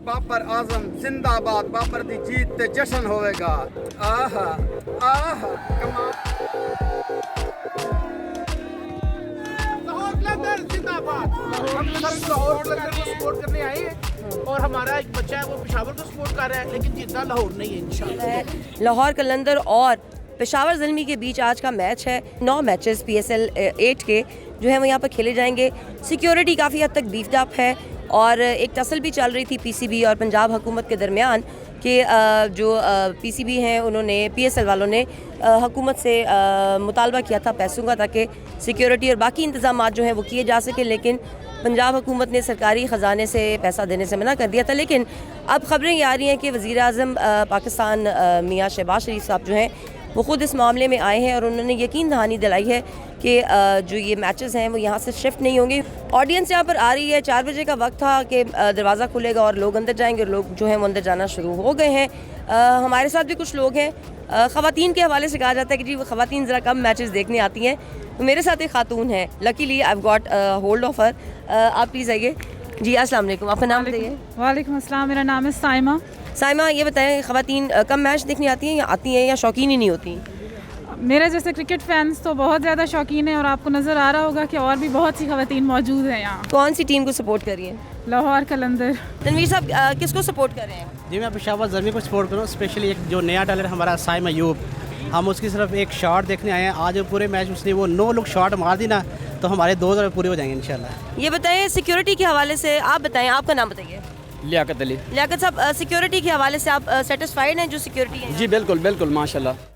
बाबर आजम जिंदाबाद, बाबर दी जीत ते जश्न होवेगा। आहा आहा कमाल। लाहौर कलंदर जिंदाबाद। हम सब लाहौर कलंदर को सपोर्ट करने आए हैं और हमारा एक बच्चा है वो पेशावर को सपोर्ट कर रहा है, लेकिन जीतना लाहौर नहीं है इंशाल्लाह। लाहौर कलंदर और पेशावर ज़ल्मी के बीच आज का मैच है। 9 मैचेस PSL 8 के जो है वो यहाँ पर खेले जाएंगे। सिक्योरिटी काफ़ी हद तक बीफ्ड अप है और एक टसल भी चल रही थी PCB और पंजाब हुकूमत के दरमियान कि जो PCB हैं उन्होंने PSL वालों ने हुकूमत से मुतालबा किया था पैसों का, ताकि सिक्योरिटी और बाकी इंतजाम जो हैं वो किए जा सके, लेकिन पंजाब हुकूमत ने सरकारी ख़जाने से पैसा देने से मना कर दिया था। लेकिन अब ख़बरें ये आ रही हैं कि वज़ीर आज़म पाकिस्तान मियाँ शहबाज शरीफ साहब जो हैं वो ख़ुद इस मामले में आए हैं और उन्होंने यकीन दहानी दिलाई है कि जो ये मैचेस हैं वो यहाँ से शिफ्ट नहीं होंगे। ऑडियंस यहाँ पर आ रही है। 4 बजे का वक्त था कि दरवाज़ा खुलेगा और लोग अंदर जाएंगे और लोग जो हैं वो अंदर जाना शुरू हो गए हैं। हमारे साथ भी कुछ लोग हैं। ख़वातीन के हवाले से कहा जाता है कि जी वो ख़वातीन ज़रा कम मैचेस देखने आती हैं, तो मेरे साथ एक खातून है। Luckily I got hold of her. आप प्लीज़ आइए। जी अस्सलाम वालेकुम, आपका नाम बताइए। वालेकुम अस्सलाम, मेरा नाम है साइमा। साइमा, ये बताएं ख़वातीन कम मैच देखने आती हैं या आती हैं या शौकीन ही नहीं होती? मेरे जैसे क्रिकेट फैंस तो बहुत ज़्यादा शौकीन हैं और आपको नज़र आ रहा होगा कि और भी बहुत सी ख़वातीन मौजूद हैं यहाँ। कौन सी टीम को सपोर्ट कर रही हैं? लाहौर कलंदर। तनवीर साहब किसको सपोर्ट कर रहे हैं? जी मैं पेशावर ज़ल्मी को सपोर्ट करूँ, स्पेशली एक जो नया टैलेंट हमारा साइम अयूब, हम उसकी सिर्फ एक शॉट देखने आए हैं। आज पूरे मैच उसने वो 9 लोग शॉट मार दी ना, तो हमारे 2 ओवर पूरे हो जाएंगे इंशाल्लाह। ये बताएं सिक्योरिटी के हवाले से, आप बताएं, आपका नाम बताइए। लियाकत अली। लियाकत साहब, सिक्योरिटी के हवाले से आप सेटिस्फाइड हैं जो सिक्योरिटी है? जी बिल्कुल बिल्कुल माशाल्लाह।